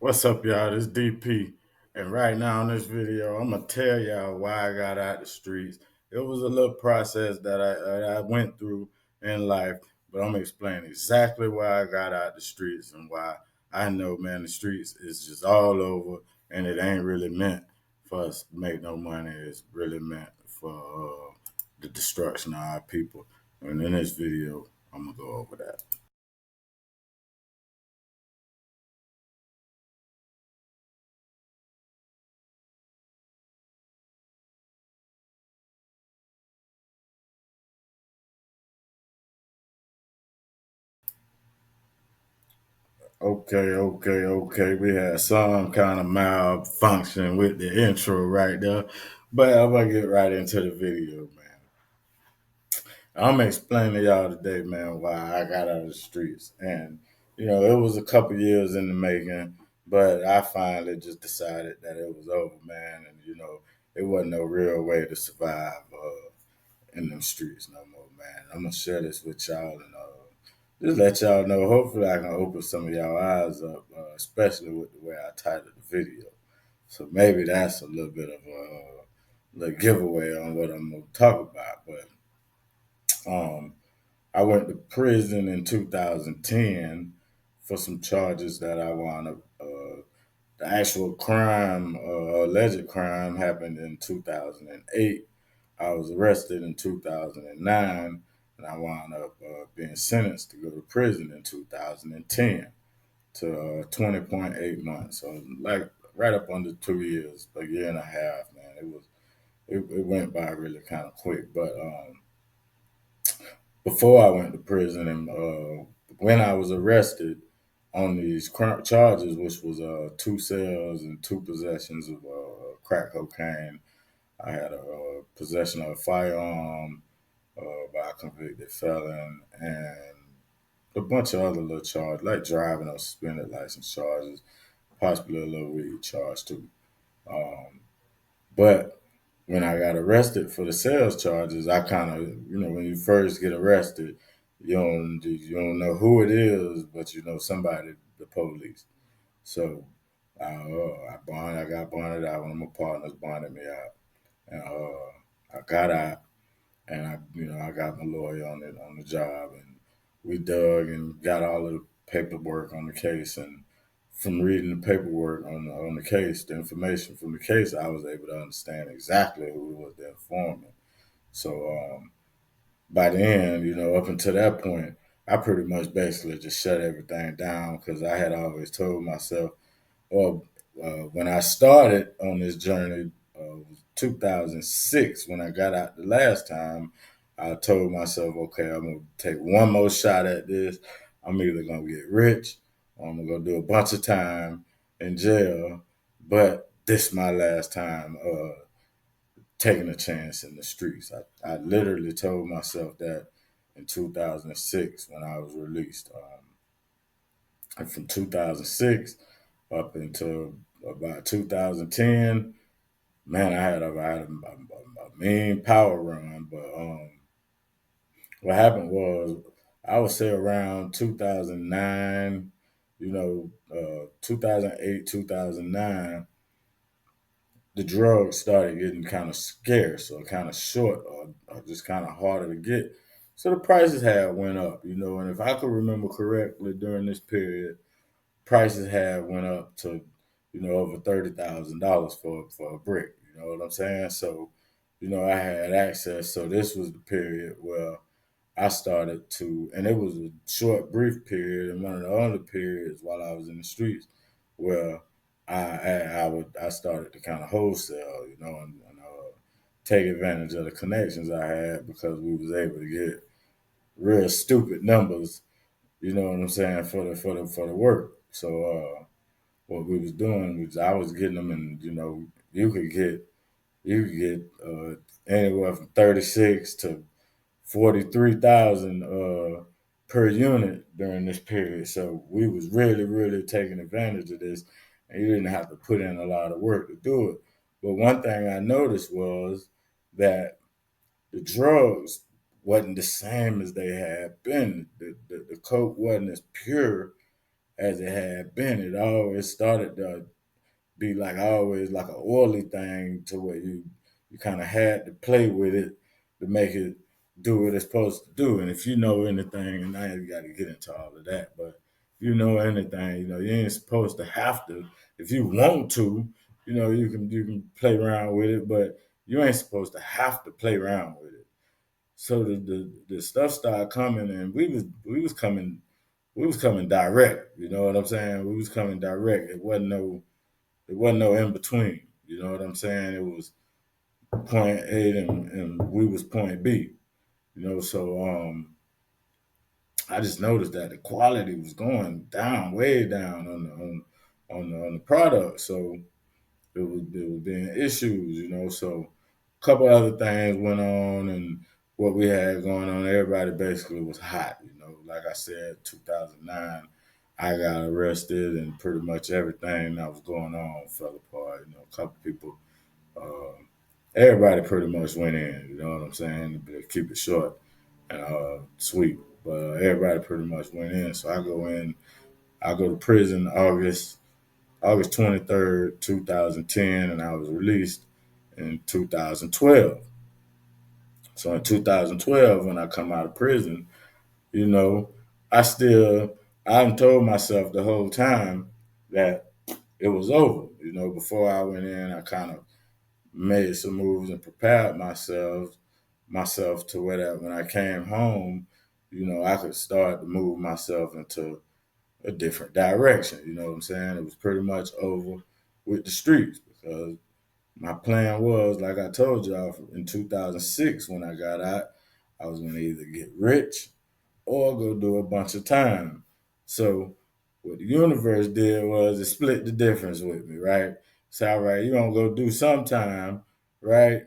What's up, y'all? This DP. And right now in this video, I'm going to tell y'all why I got out the streets. It was a little process that I went through in life, but I'm going to explain exactly why I got out the streets and why I know, man, the streets is just all over and it ain't really meant for us to make no money. It's really meant for the destruction of our people. And in this video, I'm going to go over that. Okay. We had some kind of malfunction with the intro right there. But I'm gonna get right into the video, man. I'm gonna explain to y'all today, man, why I got out of the streets. And, it was a couple years in the making, but I finally just decided that it was over, man. And, it wasn't no real way to survive in them streets no more, man. I'm gonna share this with y'all and just let y'all know. Hopefully, I can open some of y'all eyes up, especially with the way I titled the video. So maybe that's a little bit of a little giveaway on what I'm gonna talk about. But I went to prison in 2010 for some charges that I wound up. The actual crime, alleged crime, happened in 2008. I was arrested in 2009, and I wound up being sentenced to go to prison in 2010 to 20.8 months. So like right up under 2 years, a year and a half, man. It went by really kind of quick. But before I went to prison and when I was arrested on these charges, which was two sales and two possessions of crack cocaine. I had a possession of a firearm by a convicted felon and a bunch of other little charges, like driving or suspended license charges, possibly a little weed charge too. Um, but when I got arrested for the sales charges, I kind of, when you first get arrested, you don't know who it is, but you know somebody, the police. So I got bonded out. One of my partners bonded me out, and I got out, and I got my lawyer on the job, and we dug and got all of the paperwork on the case, and from reading the paperwork on the case, the information from the case, I was able to understand exactly who was the informant. So by the end, up until that point, I pretty much basically just shut everything down because I had always told myself, well, when I started on this journey, was 2006 when I got out the last time. I told myself, okay, I'm gonna take one more shot at this. I'm either gonna get rich or I'm gonna go do a bunch of time in jail. But this is my last time taking a chance in the streets. I literally told myself that in 2006 when I was released. And from 2006 up until about 2010, man, I had a mean power run. But what happened was, I would say around 2009, 2008, 2009, the drugs started getting kind of scarce or kind of short or just kind of harder to get. So the prices had went up, and if I could remember correctly during this period, prices had went up to, over $30,000 for a brick. You know what I'm saying? So, I had access. So this was the period where I started to, and it was a short, brief period, and one of the other periods while I was in the streets where I started to kind of wholesale, and take advantage of the connections I had because we was able to get real stupid numbers. You know what I'm saying, for the work. So what we was doing was I was getting them, and you could get anywhere from 36 to 43,000 per unit during this period. So we was really really taking advantage of this, and you didn't have to put in a lot of work to do it. But one thing I noticed was that the drugs wasn't the same as they had been. The coke wasn't as pure as it had been. It always started to be like always like an oily thing to where you kind of had to play with it to make it do what it's supposed to do. And if you know anything, and I ain't got to get into all of that, but if you know anything, you ain't supposed to have to. If you want to, you can play around with it, but you ain't supposed to have to play around with it. So the stuff started coming, and we was coming direct. You know what I'm saying? We was coming direct. It wasn't no in between. You know what I'm saying? It was point A and we was point B. So I just noticed that the quality was going down, way down on the product. So it was being issues. So a couple other things went on, and what we had going on, everybody basically was hot. Like I said, 2009. I got arrested, and pretty much everything that was going on fell apart. A couple people, uh, everybody pretty much went in. You know what I'm saying? To keep it short and sweet, but everybody pretty much went in. So I go in. I go to prison August 23rd, 2010, and I was released in 2012. So in 2012, when I come out of prison, you know, I still I told myself the whole time that it was over. Before I went in, I kind of made some moves and prepared myself to where that when I came home, I could start to move myself into a different direction. You know what I'm saying? It was pretty much over with the streets because my plan was, like I told y'all, in 2006 when I got out, I was going to either get rich or go do a bunch of time. So what the universe did was it split the difference with me, right? So, all right, you're going to go do some time, right?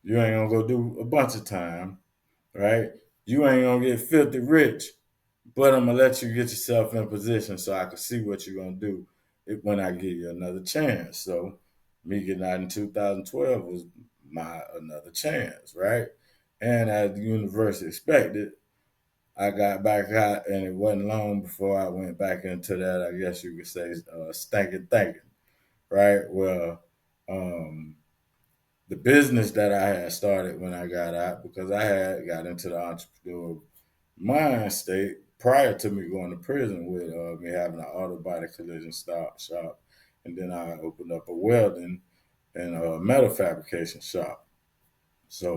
You ain't going to go do a bunch of time, right? You ain't going to get filthy rich, but I'm going to let you get yourself in position so I can see what you're going to do when I give you another chance. So me getting out in 2012 was my another chance, right? And as the universe expected, I got back out, and it wasn't long before I went back into that. I guess you could say stinking thinking, right? Well, um, the business that I had started when I got out, because I had got into the entrepreneur mind state prior to me going to prison with me having an auto body collision shop, and then I opened up a welding and a metal fabrication shop. So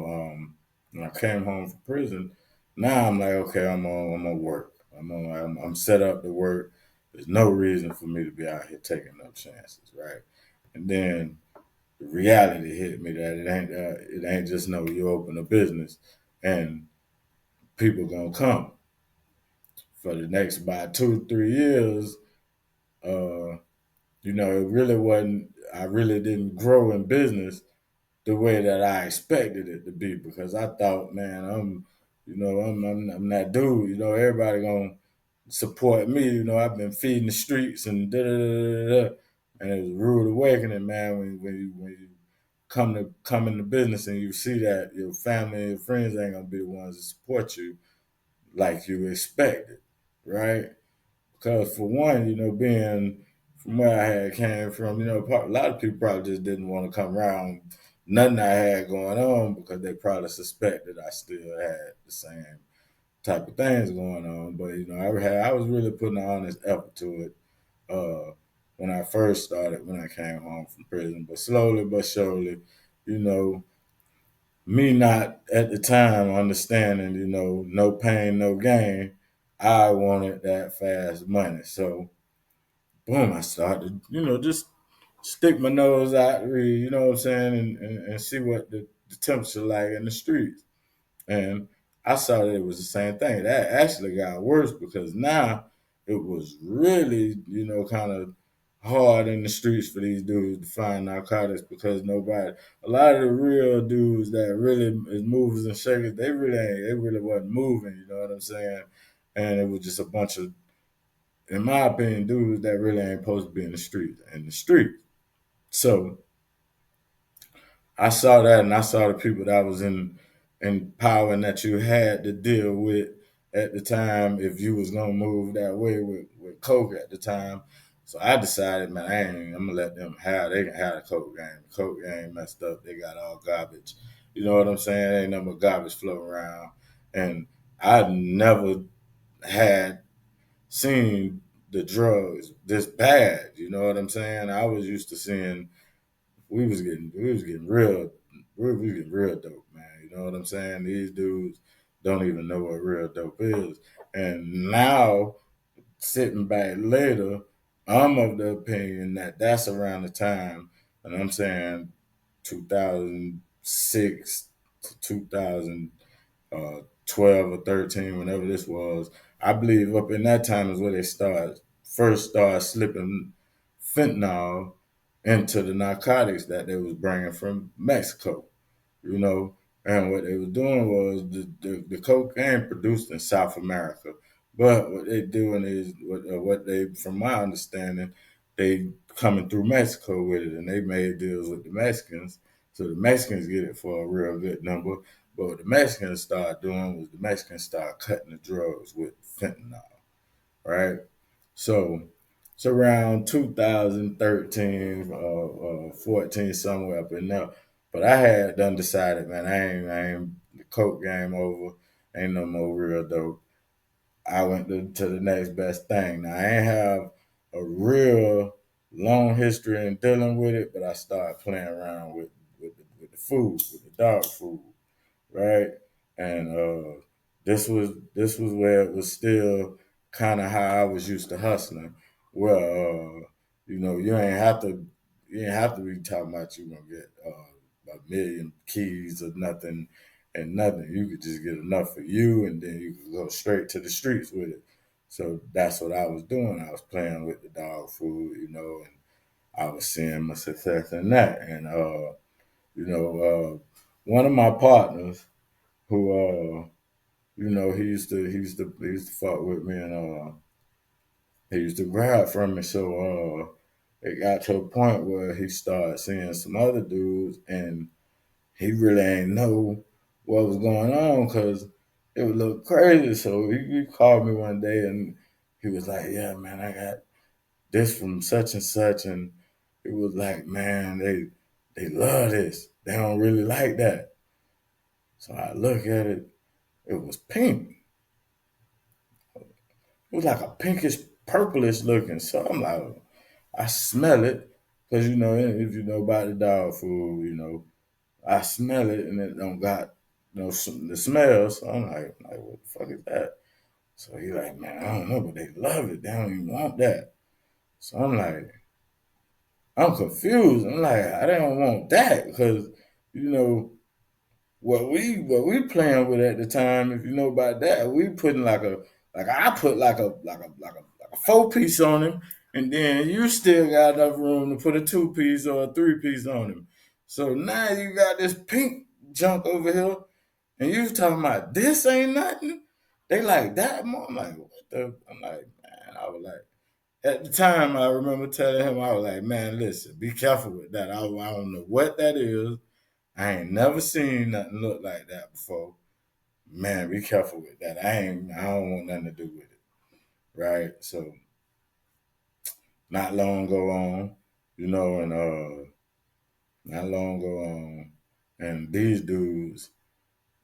when I came home from prison, now I'm like, okay, I'm on work. I'm set up to work. There's no reason for me to be out here taking no chances, right? And then the reality hit me that it ain't just no you open a business and people gonna come for the next about 2 3 years. Uh, it really wasn't. I really didn't grow in business the way that I expected it to be because I thought, man, I'm that dude. Everybody gonna support me. I've been feeding the streets and da da da da. And it was a rude awakening, man. When you come into business and you see that your family and your friends ain't gonna be the ones to support you like you expected, right? Because for one, being from where I had came from, a lot of people probably just didn't want to come around nothing I had going on because they probably suspected I still had the same type of things going on. But I was really putting an honest effort to it when I first started when I came home from prison. But slowly but surely, you know, me not at the time understanding, no pain, no gain, I wanted that fast money. So boom, I started, just stick my nose out, you know what I'm saying, and see what the temperature like in the streets. And I saw that it was the same thing. That actually got worse because now it was really, kind of hard in the streets for these dudes to find narcotics because a lot of the real dudes that really is movers and shakers, they really wasn't moving, you know what I'm saying? And it was just a bunch of, in my opinion, dudes that really ain't supposed to be in the street. So I saw that, and I saw the people that was in power and that you had to deal with. at the time if you was gonna move that way with coke at the time. So I decided, man, I'm gonna let them have. They can have the coke game. The coke game messed up. They got all garbage. You know what I'm saying? Ain't nothing but garbage floating around. And I never had seen the drugs this bad. You know what I'm saying? I was used to seeing we was getting real we was getting real dope, man. You know what I'm saying? These dudes don't even know what real dope is. And now sitting back later, I'm of the opinion that that's around the time, and I'm saying 2006 to 2012 or 13, whenever this was. I believe up in that time is where they first started slipping fentanyl into the narcotics that they was bringing from Mexico, you know. And what they was doing was the cocaine produced in South America. But what they doing is what they, from my understanding, they coming through Mexico with it, and they made deals with the Mexicans, so the Mexicans get it for a real good number. But what the Mexicans started doing was the Mexicans started cutting the drugs with fentanyl, right? So it's around 2013, 14, somewhere up in there. But I had done decided, man, I ain't the coke game over. Ain't no more real dope. I went to the next best thing. Now I ain't have a real long history in dealing with it, but I started playing around with the food, with the dog food, right? And this was where it was still kind of how I was used to hustling. Well, you ain't have to be talking about you gonna get a million keys or nothing and nothing. You could just get enough for you, and then you could go straight to the streets with it. So that's what I was doing. I was playing with the dog food, and I was seeing my success in that. And one of my partners who he used to fuck with me, and he used to grab from me. So it got to a point where he started seeing some other dudes, and he really ain't know what was going on because it would look crazy. So he called me one day, and he was like, "Yeah, man, I got this from such and such," and it was like, "Man, they love this. They don't really like that." So I look at it. It was pink. It was like a pinkish, purplish looking. So I'm like, I smell it because if you know about the dog food, I smell it and it don't got the smell. So I'm like, what the fuck is that? So he like, man, I don't know, but they love it. They don't even want that. So I'm like, I'm confused. I'm like, I don't want that because you know what we playing with at the time, if you know about that, we putting like I put like a 4 piece on him, and then you still got enough room to put a 2 piece or a 3 piece on him. So now you got this pink junk over here, and you talking about this ain't nothing. They like that more. I'm like, what the? I'm like, man. I was like, at the time, I remember telling him, I was like, man, listen, be careful with that. I don't know what that is. I ain't never seen nothing look like that before. Man, be careful with that. I don't want nothing to do with it. Right? So not long go on, and not long go on. And these dudes,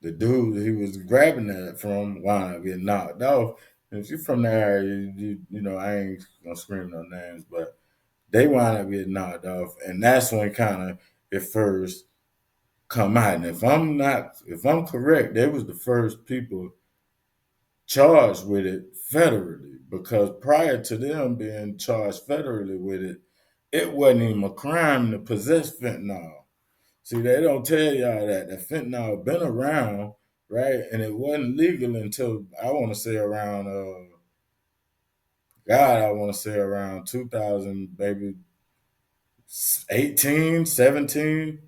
the dude he was grabbing that from wound up getting knocked off. And if you're from the area, I ain't gonna scream no names, but they wound up getting knocked off. And that's when kind of it first come out. And if I'm correct, they was the first people charged with it federally because prior to them being charged federally with it, it wasn't even a crime to possess fentanyl. See, they don't tell y'all that fentanyl been around, right? And it wasn't legal until I want to say around I want to say around 2000, maybe 18, 17,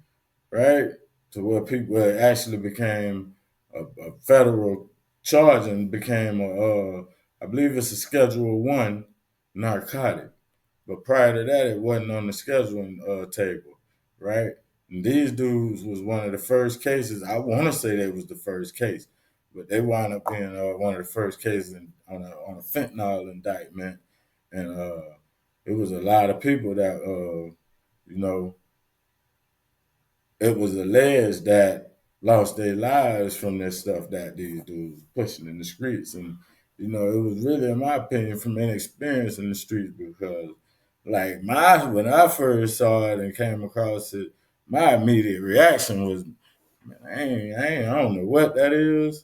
right? To where it actually became a federal charge and became I believe it's a Schedule 1 narcotic. But prior to that, it wasn't on the scheduling table, right? And these dudes was one of the first cases. I want to say they was the first case, but they wound up being one of the first cases on a fentanyl indictment, and it was a lot of people that you know it was alleged that lost their lives from this stuff that these dudes pushing in the streets. And, it was really, in my opinion, from inexperience in the streets because, like, when I first saw it and came across it, my immediate reaction was, man, I don't know what that is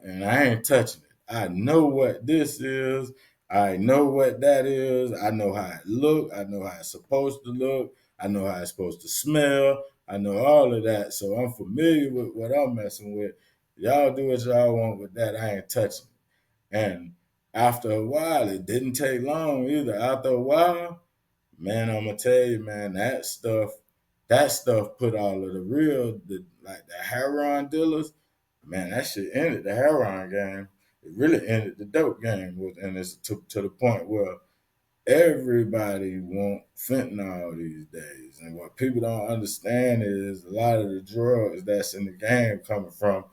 and I ain't touching it. I know what this is. I know what that is. I know how it look. I know how it's supposed to look. I know how it's supposed to smell. I know all of that. So I'm familiar with what I'm messing with. Y'all do what y'all want with that. I ain't touching it. And after a while, it didn't take long either. After a while, man, I'm gonna tell you, man, that stuff put all of like the heroin dealers, man, that shit ended the heroin game. It really ended the dope game, and it's to the point where everybody want fentanyl these days. And what people don't understand is a lot of the drugs that's in the game coming from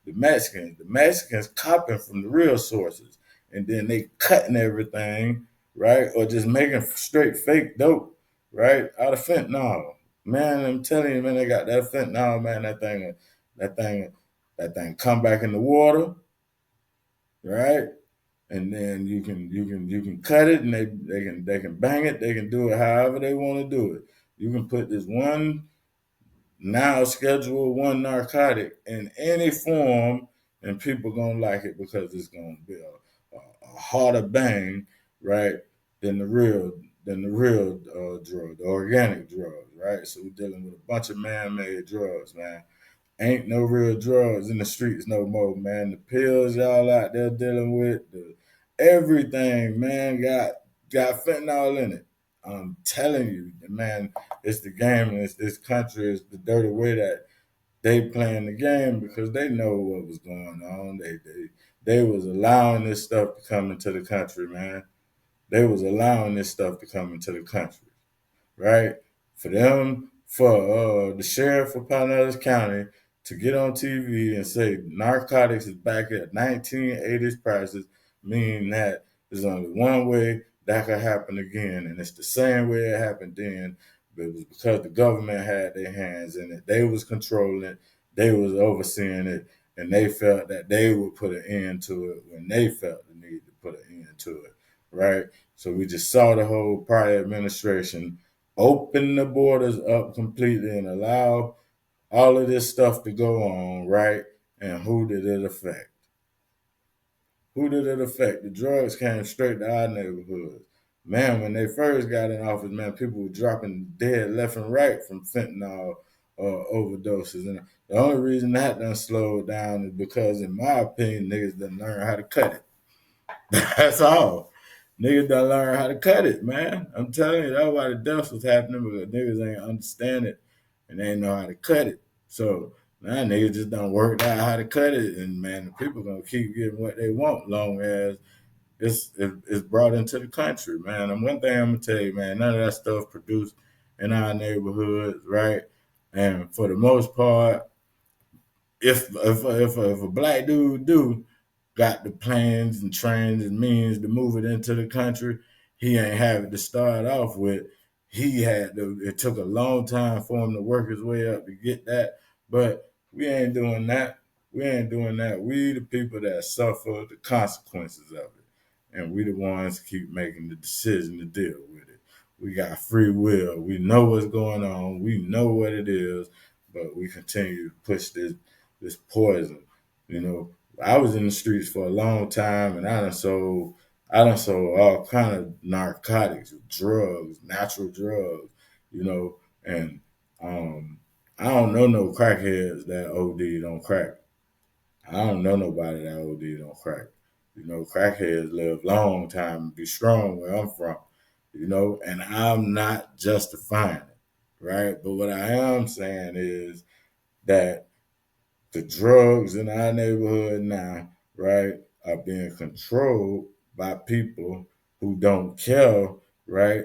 the Mexicans. The Mexicans copying from the real sources. And then they cutting everything, right? Or just making straight fake dope, right? Out of fentanyl. Man, I'm telling you, man, they got that fentanyl, man, that thing, that thing come back in the water, right? And then you can cut it, and they can bang it. They can do it however they want to do it. You can put this one now schedule one narcotic in any form, and people gonna like it because it's gonna be a harder bang, right? Than the real drug, the organic drugs, right? So we're dealing with a bunch of man-made drugs, man. Ain't no real drugs in the streets no more, man. The pills y'all out there dealing with, everything, man, got fentanyl in it. I'm telling you, man, it's the game, and it's this country, it's the dirty way that they playing the game because they know what was going on. They was allowing this stuff to come into the country, man. They was allowing this stuff to come into the country, right? For the sheriff of Pinellas County to get on TV and say narcotics is back at 1980s prices, meaning that there's only one way that could happen again, and it's the same way it happened then. But it was because the government had their hands in it. They was controlling it. They was overseeing it, and they felt that they would put an end to it when they felt the need to put an end to it, right? So we just saw the whole prior administration open the borders up completely and allow all of this stuff to go on, right? And who did it affect? Who did it affect? The drugs came straight to our neighborhoods. Man, when they first got in office, man, people were dropping dead left and right from fentanyl overdoses. And the only reason that done slowed down is because, in my opinion, niggas didn't learn how to cut it. That's all. Niggas done learn how to cut it, man. I'm telling you, that's why the deaths was happening because niggas ain't understand it and they ain't know how to cut it. So now niggas just done worked out how to cut it, and man, the people gonna keep getting what they want long as it's brought into the country, man. And one thing I'm gonna tell you, man, none of that stuff produced in our neighborhoods, right? And for the most part, if a black dude got the plans and trains and means to move it into the country, he ain't have it to start off with. He had to. It took a long time for him to work his way up to get that, but we ain't doing that. We ain't doing that. We the people that suffer the consequences of it, and we the ones keep making the decision to deal with it. We got free will. We know what's going on. We know what it is, but we continue to push this poison. You know, I was in the streets for a long time, and I done sold all kind of narcotics, drugs, natural drugs, and um, I don't know no crackheads that OD'd on crack. I don't know nobody that OD'd on crack. Crackheads live long time and be strong where I'm from, and I'm not justifying it, right? But what I am saying is that the drugs in our neighborhood now, right, are being controlled by people who don't care, right,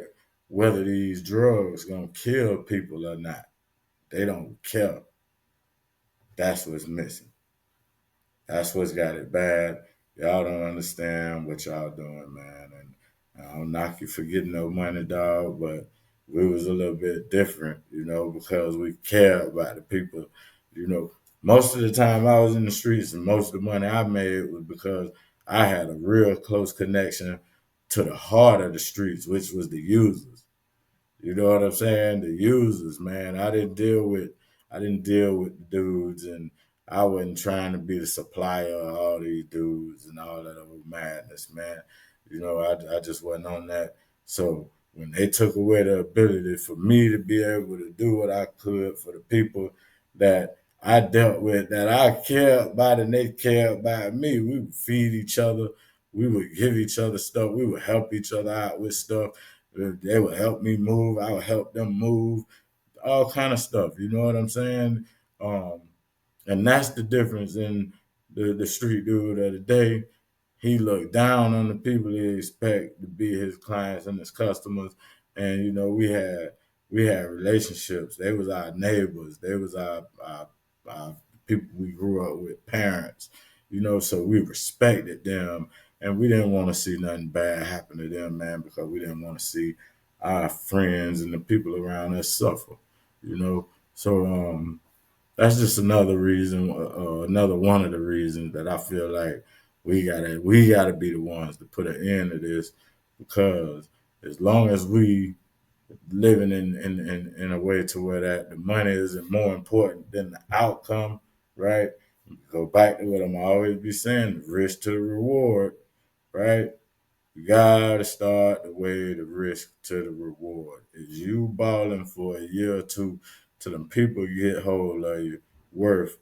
whether these drugs gonna kill people or not. They don't care. That's what's missing. That's what's got it bad. Y'all don't understand what y'all doing, man. And I don't knock you for getting no money, dog, but we was a little bit different, because we care about the people. You know, most of the time I was in the streets and most of the money I made was because I had a real close connection to the heart of the streets, which was the users. You know what I'm saying? The users, man. I didn't deal with the dudes, and I wasn't trying to be the supplier of all these dudes and all that old madness, man. I just wasn't on that. So when they took away the ability for me to be able to do what I could for the people that I dealt with, that I cared about and they cared about me, we would feed each other, we would give each other stuff, we would help each other out with stuff. They would help me move. I would help them move. All kind of stuff. You know what I'm saying? Um, and that's the difference in the street dude of the day. He looked down on the people he expect to be his clients and his customers. And we had relationships. They was our neighbors. They was our people we grew up with, parents. So we respected them, and we didn't want to see nothing bad happen to them, man, because we didn't want to see our friends and the people around us suffer. So that's just another reason, another one of the reasons that I feel like we gotta be the ones to put an end to this, because as long as we living in a way to where that the money isn't more important than the outcome, right? Go back to what I'm always be saying: the risk to the reward, right? You gotta start the way the risk to the reward. Is you balling for a year or two till them people get hold of you worth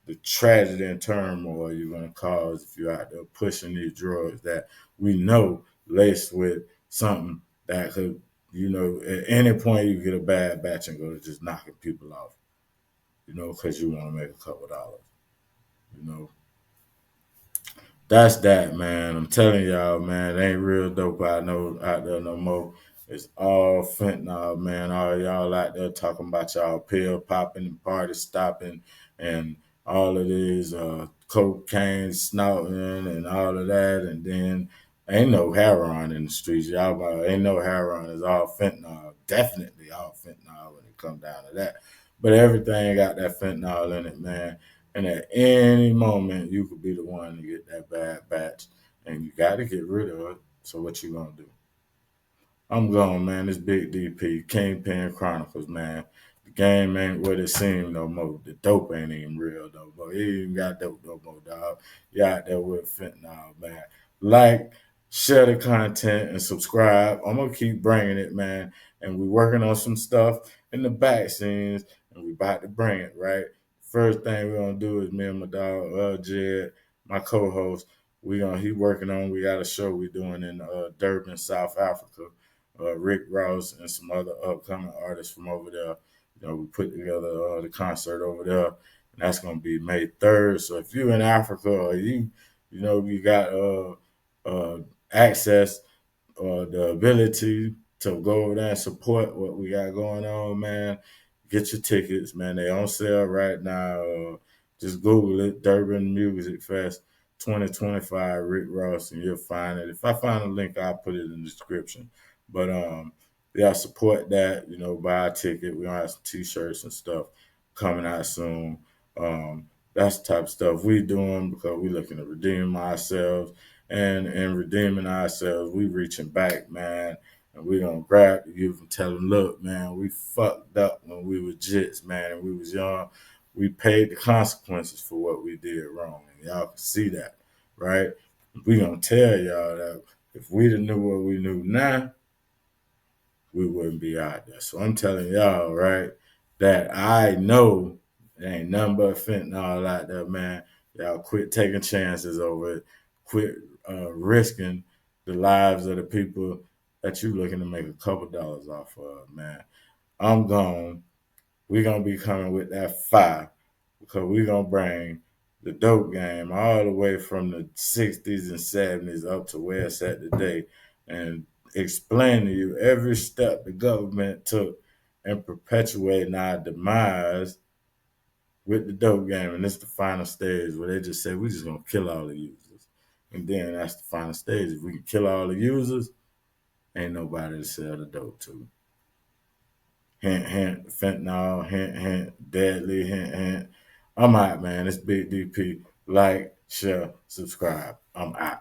the tragedy and turmoil you're gonna cause if you're out there pushing these drugs that we know laced with something that could, at any point you get a bad batch and go to just knocking people off, because you want to make a couple dollars, you know. That's that, man. I'm telling y'all, man, it ain't real dope out there no more. It's all fentanyl, man. All y'all out there talking about y'all pill popping and party stopping and all of these cocaine snorting and all of that, and then ain't no heroin in the streets. Ain't no heroin. It's all fentanyl. Definitely all fentanyl when it comes down to that. But everything got that fentanyl in it, man. And at any moment, you could be the one to get that bad batch, and you got to get rid of it. So what you gonna do? I'm going, man. It's Big DP, Kingpin Chronicles, man. The game ain't what it seemed no more. The dope ain't even real no more. It ain't even got dope no more, dog. You out there with fentanyl, man. Like, share the content, and subscribe. I'm gonna keep bringing it, man. And we working on some stuff in the back scenes, and we about to bring it, right? First thing we're gonna do is me and my dog, Jed, my co-host. He working on. We got a show we doing in Durban, South Africa. Rick Ross and some other upcoming artists from over there. We put together the concert over there, and that's gonna be May 3rd. So if you're in Africa, or you got access or the ability to go over there and support what we got going on, man, get your tickets, man. They on sale right now. Just Google it, Durban Music Fest 2025, Rick Ross, and you'll find it. If I find a link, I'll put it in the description. But yeah, support that. Buy a ticket. We gonna have some t-shirts and stuff coming out soon. That's the type of stuff we doing because we looking to redeem ourselves, and in redeeming ourselves, we reaching back, man. And we gonna grab the youth and tell them, look, man, we fucked up when we were jits, man, and we was young. We paid the consequences for what we did wrong, and y'all can see that, right? We gonna tell y'all that if we'd have knew what we knew now, we wouldn't be out there. So I'm telling y'all, right, that I know there ain't nothing but fentanyl out there, man. Y'all quit taking chances over it. Quit risking the lives of the people that you looking to make a couple dollars off of, man. I'm gone. We're gonna be coming with that fire because we're gonna bring the dope game all the way from the 60s and 70s up to where it's at today, and explain to you every step the government took in perpetuating our demise with the dope game, and it's the final stage where they just say we just gonna kill all the users, and then that's the final stage. If we can kill all the users, ain't nobody to sell the dope to. Hint, hint, fentanyl, hint, hint, deadly, hint, hint. I'm out, man. It's Big DP. Like, share, subscribe. I'm out.